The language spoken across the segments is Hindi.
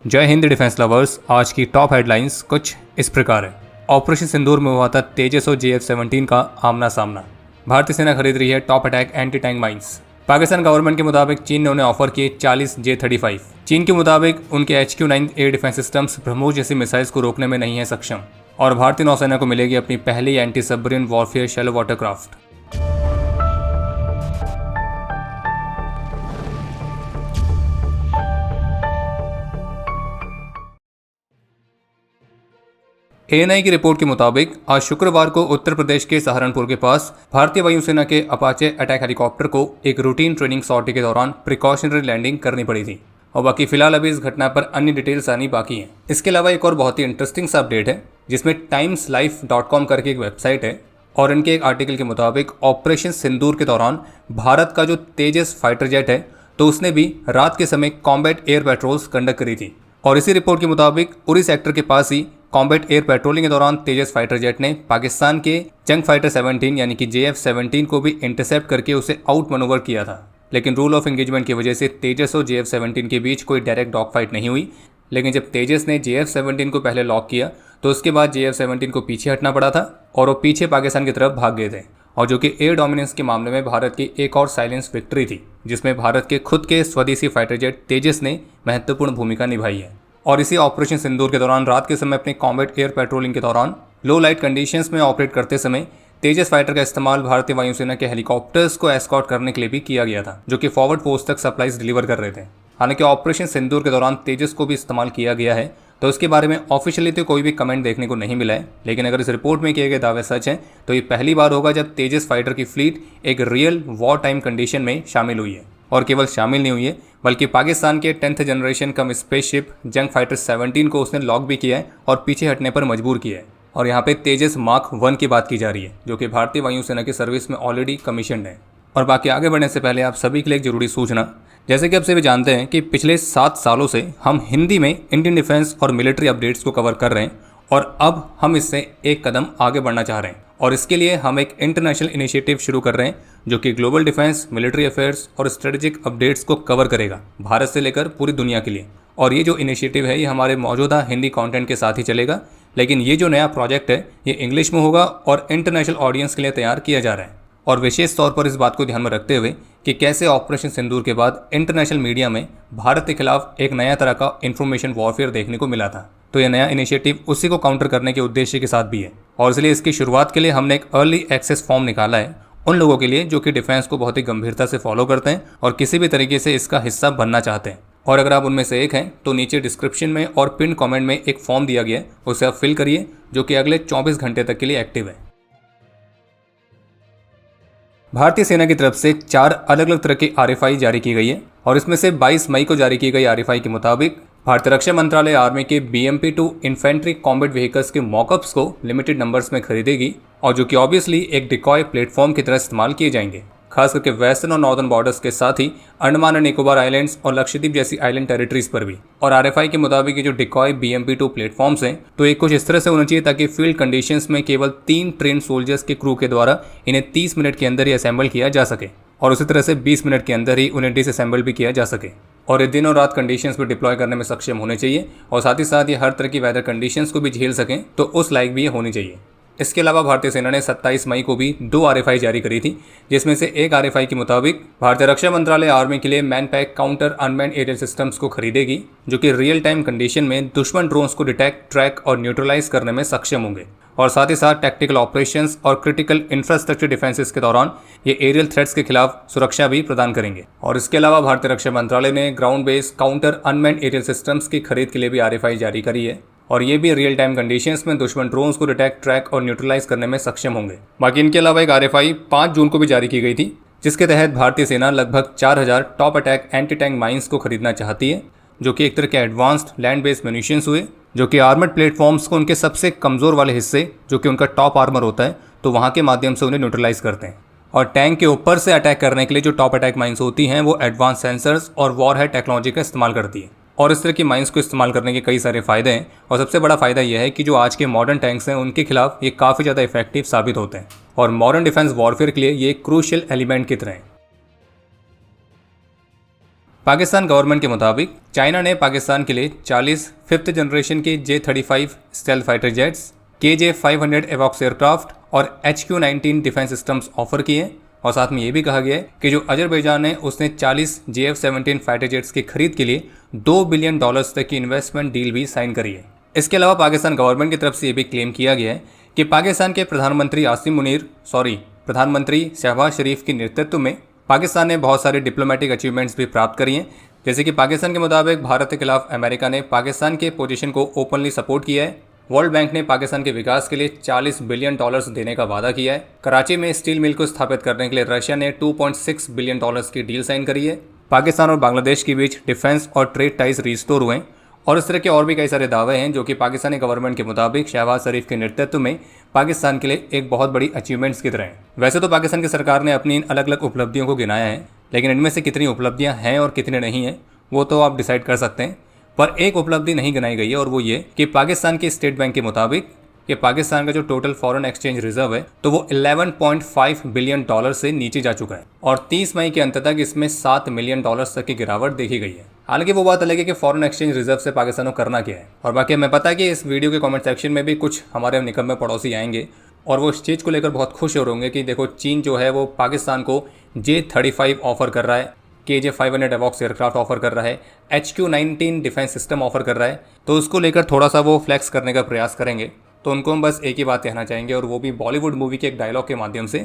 जय हिंद डिफेंस लवर्स। आज की टॉप हेडलाइंस कुछ इस प्रकार है। ऑपरेशन सिंदूर में हुआ था तेजस और JF-17 का आमना सामना। भारतीय सेना खरीद रही है top attack anti tank mines. Pakistan government के मुताबिक चीन ने उन्हें ऑफर किए 40 J-35। चीन के मुताबिक उनके HQ-9 air defence systems BrahMos जैसी मिसाइल्स को रोकने में नहीं है सक्षम। और भारतीय नौसेना को मिलेगी अपनी पहली anti submarine warfare shallow watercraft. ANI की रिपोर्ट के मुताबिक आज शुक्रवार को उत्तर प्रदेश के सहारनपुर के पास भारतीय वायुसेना के अपाचे अटैक हेलीकॉप्टर को एक रूटीन ट्रेनिंग सॉर्टी के दौरान प्रिकॉशनरी लैंडिंग करनी पड़ी थी। और बाकी फिलहाल अभी इस घटना पर अन्य डिटेल्स आनी बाकी हैं। इसके अलावा एक और बहुत ही इंटरेस्टिंग सा अपडेट है जिसमें timeslife.com करके एक वेबसाइट है और इनके एक आर्टिकल के मुताबिक ऑपरेशन सिंदूर के दौरान भारत का जो तेजस फाइटर जेट है तो उसने भी रात के समय कॉम्बैट एयर पेट्रोल्स कंडक्ट करी थी। और इसी रिपोर्ट के मुताबिक उरी सेक्टर के पास ही कॉम्बैट एयर पेट्रोलिंग के दौरान तेजस फाइटर जेट ने पाकिस्तान के जंग फाइटर 17 यानी कि JF-17 को भी इंटरसेप्ट करके उसे आउट मनोवर किया था। लेकिन रूल ऑफ एंगेजमेंट की वजह से तेजस और JF-17 के बीच कोई डायरेक्ट डॉग फाइट नहीं हुई। लेकिन जब तेजस ने JF-17 को पहले लॉक किया तो उसके बाद JF-17 को पीछे हटना पड़ा था और वो पीछे पाकिस्तान की तरफ भाग गए थे। और जो कि एयर डोमिनेंस के मामले में भारत की एक और साइलेंस विक्ट्री थी जिसमें भारत के खुद के स्वदेशी फाइटर जेट तेजस ने महत्वपूर्ण भूमिका निभाई है। और इसी ऑपरेशन सिंदूर के दौरान रात के समय अपने कॉम्बैट एयर पेट्रोलिंग के दौरान लो लाइट कंडीशंस में ऑपरेट करते समय तेजस फाइटर का इस्तेमाल भारतीय वायुसेना के हेलीकॉप्टर्स को एस्कॉर्ट करने के लिए भी किया गया था जो कि फॉरवर्ड पोस्ट तक सप्लाईज डिलीवर कर रहे थे। हालांकि ऑपरेशन सिंदूर के दौरान तेजस को भी इस्तेमाल किया गया है तो उसके बारे में ऑफिशियली तो कोई भी कमेंट देखने को नहीं मिला है। लेकिन अगर इस रिपोर्ट में किए गए दावे सच हैं तो ये पहली बार होगा जब तेजस फाइटर की फ्लीट एक रियल वॉर टाइम कंडीशन में शामिल हुई है। और केवल शामिल नहीं हुई है बल्कि पाकिस्तान के 10th जनरेशन कम स्पेसशिप जंग फाइटर 17 को उसने लॉक भी किया है और पीछे हटने पर मजबूर किया है। और यहाँ पे तेजस मार्क 1 की बात की जा रही है जो कि भारतीय वायुसेना की सर्विस में ऑलरेडी कमीशनड है। और बाकी आगे बढ़ने से पहले आप सभी के लिए एक जरूरी सूचना, जैसे कि आप सभी जानते हैं कि पिछले 7 सालों से हम हिंदी में इंडियन डिफेंस और मिलिट्री अपडेट्स को कवर कर रहे हैं और अब हम इससे एक कदम आगे बढ़ना चाह रहे हैं। और इसके लिए हम एक इंटरनेशनल इनिशिएटिव शुरू कर रहे हैं जो कि ग्लोबल डिफेंस, मिलिट्री अफेयर्स और स्ट्रेटेजिक अपडेट्स को कवर करेगा भारत से लेकर पूरी दुनिया के लिए। और ये जो इनिशिएटिव है ये हमारे मौजूदा हिंदी कंटेंट के साथ ही चलेगा, लेकिन ये जो नया प्रोजेक्ट है ये इंग्लिश में होगा और इंटरनेशनल ऑडियंस के लिए तैयार किया जा रहा है। और विशेष तौर पर इस बात को ध्यान में रखते हुए कि कैसे ऑपरेशन सिंदूर के बाद इंटरनेशनल मीडिया में भारत के खिलाफ एक नया तरह का इंफॉर्मेशन वॉरफेयर देखने को मिला था, तो यह नया इनिशिएटिव उसी को काउंटर करने के उद्देश्य के साथ भी है। और इसलिए इसकी शुरुआत के लिए हमने एक अर्ली एक्सेस फॉर्म निकाला है उन लोगों के लिए जो कि डिफेंस को बहुत ही गंभीरता से फॉलो करते हैं और किसी भी तरीके से इसका हिस्सा बनना चाहते हैं। और अगर आप उनमें से एक हैं तो नीचे डिस्क्रिप्शन में और पिन कमेंट में एक फॉर्म दिया गया है, उसे आप फिल करिए जो कि अगले 24 घंटे तक के लिए एक्टिव है। भारतीय सेना की तरफ से 4 अलग अलग तरह की RFI जारी की गई है और इसमें से 22 मई को जारी की गई RFI के मुताबिक भारतीय रक्षा मंत्रालय आर्मी के BMP-2 इन्फेंट्री कॉम्बैट व्हीकल्स के मॉकअप्स को लिमिटेड नंबर्स में खरीदेगी और जो कि ऑब्वियसली एक डिकॉय प्लेटफॉर्म की तरह इस्तेमाल किए जाएंगे, खास करके वेस्टर्न और नॉर्दर्न बॉर्डर्स के साथ ही अंडमान एंड निकोबार आइलैंड्स और लक्षद्वीप जैसी आइलैंड टेरिटरीज पर भी। और RFI के मुताबिक ये जो डिकॉय BMP-2 प्लेटफॉर्म्स हैं तो ये कुछ इस तरह से होना चाहिए ताकि फील्ड कंडीशंस में केवल 3 ट्रेन सोल्जर्स के क्रू के द्वारा इन्हें 30 मिनट के अंदर ही असेंबल किया जा सके और उसी तरह से 20 मिनट के अंदर ही उन्हें डिसअसेंबल भी किया जा सके। और ये दिन और रात कंडीशंस में डिप्लॉय करने में सक्षम होने चाहिए और साथ ही साथ ये हर तरह की वेदर कंडीशंस को भी झेल सकें, तो उस लायक भी ये होनी चाहिए। इसके अलावा भारतीय सेना ने 27 मई को भी 2 RFI जारी करी थी जिसमें से एक RFI के मुताबिक भारतीय रक्षा मंत्रालय आर्मी के लिए man pack counter unmanned aerial systems को खरीदेगी जो कि रियल टाइम कंडीशन में दुश्मन ड्रोन्स को डिटेक्ट, ट्रैक और न्यूट्रलाइज करने में सक्षम होंगे। और साथ ही साथ टैक्टिकल ऑपरेशंस और क्रिटिकल इंफ्रास्ट्रक्चर डिफेंसेस के दौरान ये एरियल थ्रेट्स के खिलाफ सुरक्षा भी प्रदान करेंगे। और इसके अलावा भारतीय रक्षा मंत्रालय ने ground based counter unmanned aerial systems की खरीद के लिए भी RFI जारी करी है और ये भी रियल टाइम कंडीशंस में दुश्मन ड्रोन्स को डिटेक्ट, ट्रैक और न्यूट्रलाइज करने में सक्षम होंगे। बाकी इनके अलावा एक RFI 5 जून को भी जारी की गई थी जिसके तहत भारतीय सेना लगभग 4000 top attack anti tank mines को खरीदना चाहती है जो कि एक तरह के एडवांस्ड लैंड बेस्ड म्यूनिशंस हुए जो कि आर्मर्ड प्लेटफॉर्म्स को उनके सबसे कमज़ोर वाले हिस्से जो कि उनका टॉप आर्मर होता है तो वहाँ के माध्यम से उन्हें न्यूट्रलाइज करते हैं। और टैंक के ऊपर से अटैक करने के लिए जो टॉप अटैक माइंस होती हैं वो एडवांस सेंसर्स और वॉरहेड टेक्नोलॉजी का इस्तेमाल करती है। और इस तरह की माइंस को इस्तेमाल करने के कई सारे फ़ायदे हैं और सबसे बड़ा फ़ायदा यह है कि जो आज के मॉडर्न टैंक्स हैं उनके खिलाफ ये काफ़ी ज़्यादा इफेक्टिव साबित होते हैं और मॉडर्न डिफेंस वॉरफेयर के लिए ये एक क्रूशियल एलिमेंट की तरह है। पाकिस्तान गवर्नमेंट के मुताबिक चाइना ने पाकिस्तान के लिए 40 फिफ्थ जनरेशन के J-35 stealth fighter jets, KJ-500 एवॉक्स एयरक्राफ्ट और HQ-19 डिफेंस सिस्टम्स ऑफर किए और साथ में ये भी कहा गया है कि जो अजरबैजान है उसने 40 JF-17 फाइटर जेट्स की खरीद के लिए $2 बिलियन तक की इन्वेस्टमेंट डील भी साइन करी है। इसके अलावा पाकिस्तान गवर्नमेंट की तरफ से ये भी क्लेम किया गया है कि पाकिस्तान के प्रधानमंत्री शहबाज शरीफ के नेतृत्व में पाकिस्तान ने बहुत सारे डिप्लोमेटिक अचीवमेंट्स भी प्राप्त करी हैं। जैसे कि पाकिस्तान के मुताबिक भारत के खिलाफ अमेरिका ने पाकिस्तान के पोजीशन को ओपनली सपोर्ट किया है। वर्ल्ड बैंक ने पाकिस्तान के विकास के लिए $40 बिलियन देने का वादा किया है। कराची में स्टील मिल को स्थापित करने के लिए रशिया ने $2.6 बिलियन की डील साइन करी है। पाकिस्तान और बांग्लादेश के बीच डिफेंस और ट्रेड टाइज रिस्टोर हुए और इस तरह के और भी कई सारे दावे हैं जो कि पाकिस्तानी गवर्नमेंट के मुताबिक शहबाज शरीफ के नेतृत्व में पाकिस्तान के लिए एक बहुत बड़ी अचीवमेंट्स की तरह हैं। वैसे तो पाकिस्तान की सरकार ने अपनी इन अलग अलग उपलब्धियों को गिनाया है, लेकिन इनमें से कितनी उपलब्धियां हैं और कितनी नहीं हैं वो तो आप डिसाइड कर सकते हैं। पर एक उपलब्धि नहीं गिनाई गई है और वो ये कि पाकिस्तान के स्टेट बैंक के मुताबिक कि पाकिस्तान का जो टोटल फॉरेन एक्सचेंज रिजर्व है तो वो $11.5 बिलियन से नीचे जा चुका है और 30 मई के अंत तक इसमें $7 मिलियन तक की गिरावट देखी गई है। हालांकि वो बात अलग है कि फॉरेन एक्सचेंज रिजर्व से पाकिस्तान को करना क्या है। और बाकी हमें पता है कि इस वीडियो के कमेंट सेक्शन में भी कुछ हमारे निकम्मे पड़ोसी आएंगे और वो इस चीज़ को लेकर बहुत खुश हो रहे होंगे कि देखो चीन जो है वो पाकिस्तान को J-35 ऑफर कर रहा है, KJ-500 एवॉक्स एयरक्राफ्ट ऑफर कर रहा है, HQ-19 डिफेंस सिस्टम ऑफर कर रहा है, तो उसको लेकर थोड़ा सा वो फ्लैक्स करने का प्रयास करेंगे। तो उनको हम बस एक ही बात कहना चाहेंगे और वो भी बॉलीवुड मूवी के एक डायलॉग के माध्यम से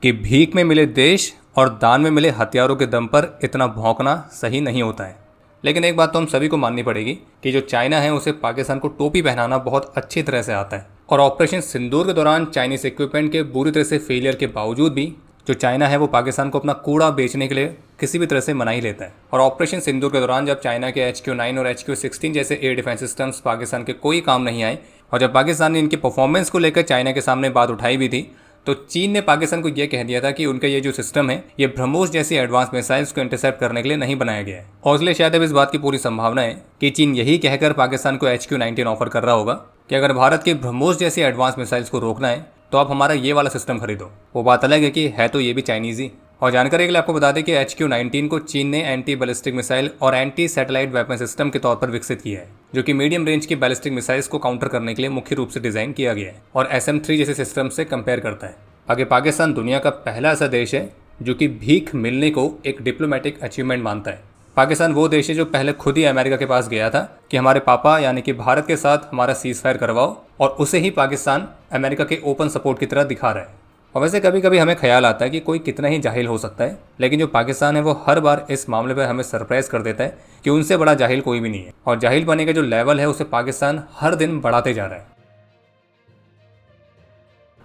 कि भीख में मिले देश और दान में मिले हथियारों के दम पर इतना भौंकना सही नहीं होता है। लेकिन एक बात तो हम सभी को माननी पड़ेगी कि जो चाइना है उसे पाकिस्तान को टोपी पहनाना बहुत अच्छी तरह से आता है और ऑपरेशन सिंदूर के दौरान चाइनीज इक्विपमेंट के बुरी तरह से फेलियर के बावजूद भी जो चाइना है वो पाकिस्तान को अपना कूड़ा बेचने के लिए किसी भी तरह से मना ही लेता है। और ऑपरेशन सिंदूर के दौरान जब चाइना के HQ-9 और HQ-16 जैसे एयर डिफेंस सिस्टम्स पाकिस्तान के कोई काम नहीं आए और जब पाकिस्तान ने इनके परफॉर्मेंस को लेकर चाइना के सामने बात उठाई भी थी तो चीन ने पाकिस्तान को यह कह दिया था कि उनका ये जो सिस्टम है ये ब्रह्मोस जैसी एडवांस मिसाइल्स को इंटरसेप्ट करने के लिए नहीं बनाया गया है। और इसलिए शायद अब इस बात की पूरी संभावना है कि चीन यही कहकर पाकिस्तान को HQ-19 ऑफर कर रहा होगा कि अगर भारत के ब्रह्मोस जैसी एडवांस मिसाइल्स को रोकना है तो आप हमारा ये वाला सिस्टम खरीदो। वो बात अलग है कि है तो ये भी चाइनीज़ ही। और जानकारी के लिए आपको बता दें कि HQ-19 को चीन ने एंटी बैलिस्टिक मिसाइल और एंटी सैटेलाइट वेपन सिस्टम के तौर पर विकसित किया है जो कि मीडियम रेंज की बैलिस्टिक मिसाइल्स को काउंटर करने के लिए मुख्य रूप से डिजाइन किया गया है और SM-3 जैसे सिस्टम से कंपेयर करता है। आगे पाकिस्तान दुनिया का पहला ऐसा देश है जो कि भीख मिलने को एक डिप्लोमेटिक अचीवमेंट मानता है। पाकिस्तान वो देश है जो पहले खुद ही अमेरिका के पास गया था कि हमारे पापा यानी कि भारत के साथ हमारा सीज फायर करवाओ और उसे ही पाकिस्तान अमेरिका के ओपन सपोर्ट की तरह दिखा रहा है। और वैसे कभी कभी हमें ख्याल आता है कि कोई कितना ही जाहिल हो सकता है, लेकिन जो पाकिस्तान है वो हर बार इस मामले पर हमें सरप्राइज कर देता है कि उनसे बड़ा जाहिल कोई भी नहीं है और जाहिल बनने का जो लेवल है उसे पाकिस्तान हर दिन बढ़ाते जा रहा है।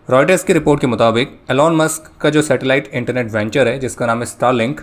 रॉयटर्स की रिपोर्ट के मुताबिक एलॉन मस्क का जो सैटेलाइट इंटरनेट वेंचर है जिसका नाम है स्टारलिंक,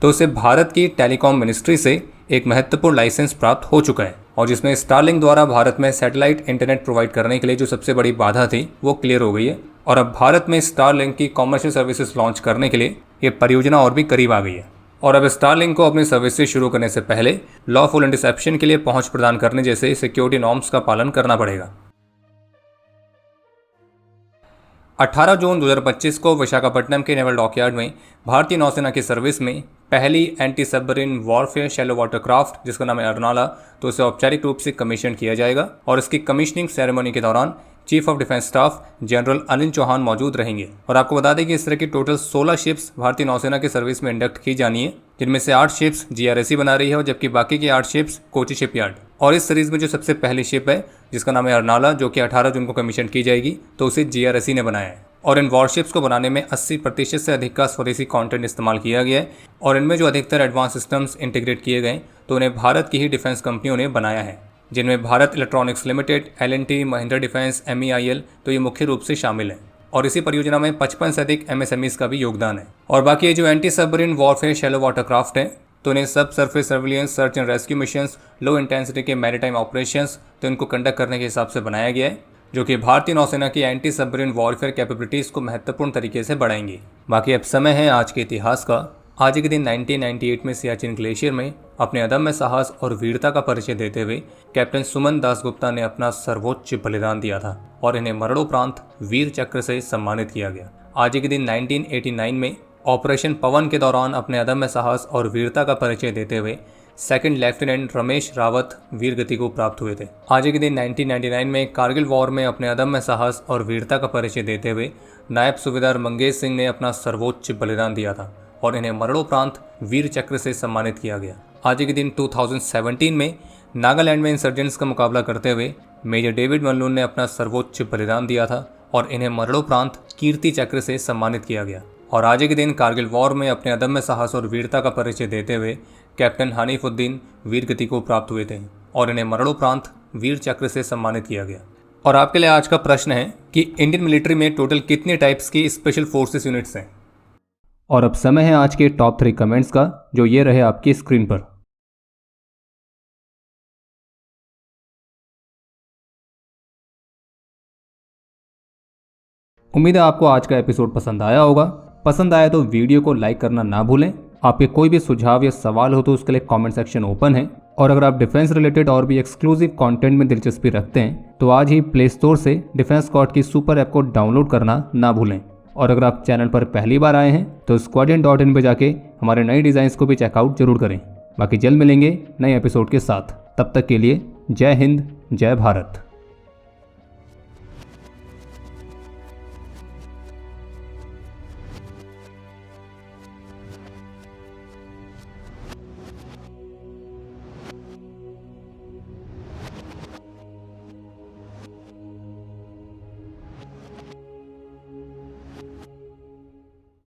तो उसे भारत की टेलीकॉम मिनिस्ट्री से एक महत्वपूर्ण लाइसेंस प्राप्त हो चुका है और जिसमें स्टारलिंक द्वारा भारत में सैटेलाइट इंटरनेट प्रोवाइड करने के लिए जो सबसे बड़ी बाधा थी वो क्लियर हो गई है और अब भारत में स्टारलिंक की कॉमर्शियल सर्विसेज लॉन्च करने के लिए ये परियोजना और भी करीब आ गई है। और अब स्टारलिंक को अपनी सर्विसेज शुरू करने से पहले लॉफुल इंटरसेप्शन के लिए पहुंच प्रदान करने जैसे सिक्योरिटी नॉर्म्स का पालन करना पड़ेगा। 18 जून 2025 को विशाखापट्टनम के नेवल डॉकयार्ड में भारतीय नौसेना की सर्विस में पहली anti submarine warfare shallow water craft जिसका नाम है अर्नाला, तो उसे औपचारिक रूप से कमीशन किया जाएगा और इसकी कमीशनिंग सेरेमनी के दौरान chief of defence staff general Anil Chauhan मौजूद रहेंगे। और आपको बता दें कि इस तरह की टोटल 16 शिप्स भारतीय नौसेना की सर्विस में इंडक्ट की जानी है, जिनमें से 8 शिप्स GRSE बना रही है और जबकि बाकी की 8 शिप्स कोची शिपयार्ड। और इस सीरीज में जो सबसे पहली शिप है जिसका नाम है अर्नाला, जो कि 18 जून को कमीशन की जाएगी, तो उसे GRSE ने बनाया है। और इन वॉरशिप्स को बनाने में 80% से अधिक का स्वदेशी कंटेंट इस्तेमाल किया गया है और इनमें जो अधिकतर एडवांस सिस्टम्स इंटीग्रेट किए गए तो उन्हें भारत की ही डिफेंस कंपनियों ने बनाया है, जिनमें Bharat electronics limited, L&T, Mahindra defence, MEIL, तो ये मुख्य रूप से शामिल हैं। और इसी परियोजना में 55 से अधिक MSMEs का भी योगदान है। और बाकी ये जो anti submarine warfare shallow water craft है तो उन्हें सब surface surveillance, search and rescue missions, low intensity के मैरीटाइम ऑपरेशंस तो इनको कंडक्ट करने के हिसाब से बनाया गया है, जो कि भारतीय नौसेना की एंटी सबमरीन वॉरफेयर कैपेबिलिटीज़ को महत्वपूर्ण तरीके से बढ़ाएंगी। बाकी अब समय है आज के इतिहास का। आज के दिन 1998 में सियाचिन ग्लेशियर में अपने अदम्य साहस और वीरता का परिचय देते हुए कैप्टन सुमन दासगुप्ता ने अपना सर्वोच्च बलिदान दिया था और इन्हें मरणोपरांत वीर चक्र से सम्मानित किया गया। आज के दिन 1989 में ऑपरेशन पवन के दौरान अपने अदम्य साहस और वीरता का परिचय देते हुए सेकंड लेफ्टिनेंट रमेश रावत वीर गति को प्राप्त हुए थे। आज के दिन 1999 में कारगिल वॉर में अपने अदम्य साहस और वीरता का परिचय देते हुए नायब सूबेदार मंगेश सिंह ने अपना सर्वोच्च बलिदान दिया था और इन्हें मरणोपरांत वीर चक्र से सम्मानित किया गया। आज के दिन 2017 में नागालैंड में इंसर्जेंट्स का मुकाबला करते हुए मेजर डेविड मल्लून ने अपना सर्वोच्च बलिदान दिया था और इन्हें मरणोपरांत कीर्ति चक्र से सम्मानित किया गया। और आज के दिन कारगिल वॉर में अपने अदम्य साहस और वीरता का परिचय देते हुए कैप्टन हानिफुद्दीन वीर गति को प्राप्त हुए थे और इन्हें मरणोपरांत वीर चक्र से सम्मानित किया गया। और आपके लिए आज का प्रश्न है कि इंडियन मिलिट्री में टोटल कितने टाइप्स की स्पेशल फोर्सेस यूनिट्स हैं। और अब समय है आज के टॉप 3 कमेंट्स का, जो ये रहे आपकी स्क्रीन पर। उम्मीद है आपको आज का एपिसोड पसंद आया होगा। पसंद आया तो वीडियो को लाइक करना ना भूलें। आपके कोई भी सुझाव या सवाल हो तो उसके लिए कमेंट सेक्शन ओपन है। और अगर आप डिफेंस रिलेटेड और भी एक्सक्लूसिव कंटेंट में दिलचस्पी रखते हैं तो आज ही प्ले स्टोर से डिफेंस स्क्वाड की सुपर ऐप को डाउनलोड करना ना भूलें। और अगर आप चैनल पर पहली बार आए हैं तो squadron.in पे जाके हमारे नए डिज़ाइंस को भी चेकआउट जरूर करें। बाकी जल्द मिलेंगे नए एपिसोड के साथ। तब तक के लिए जय हिंद, जय भारत।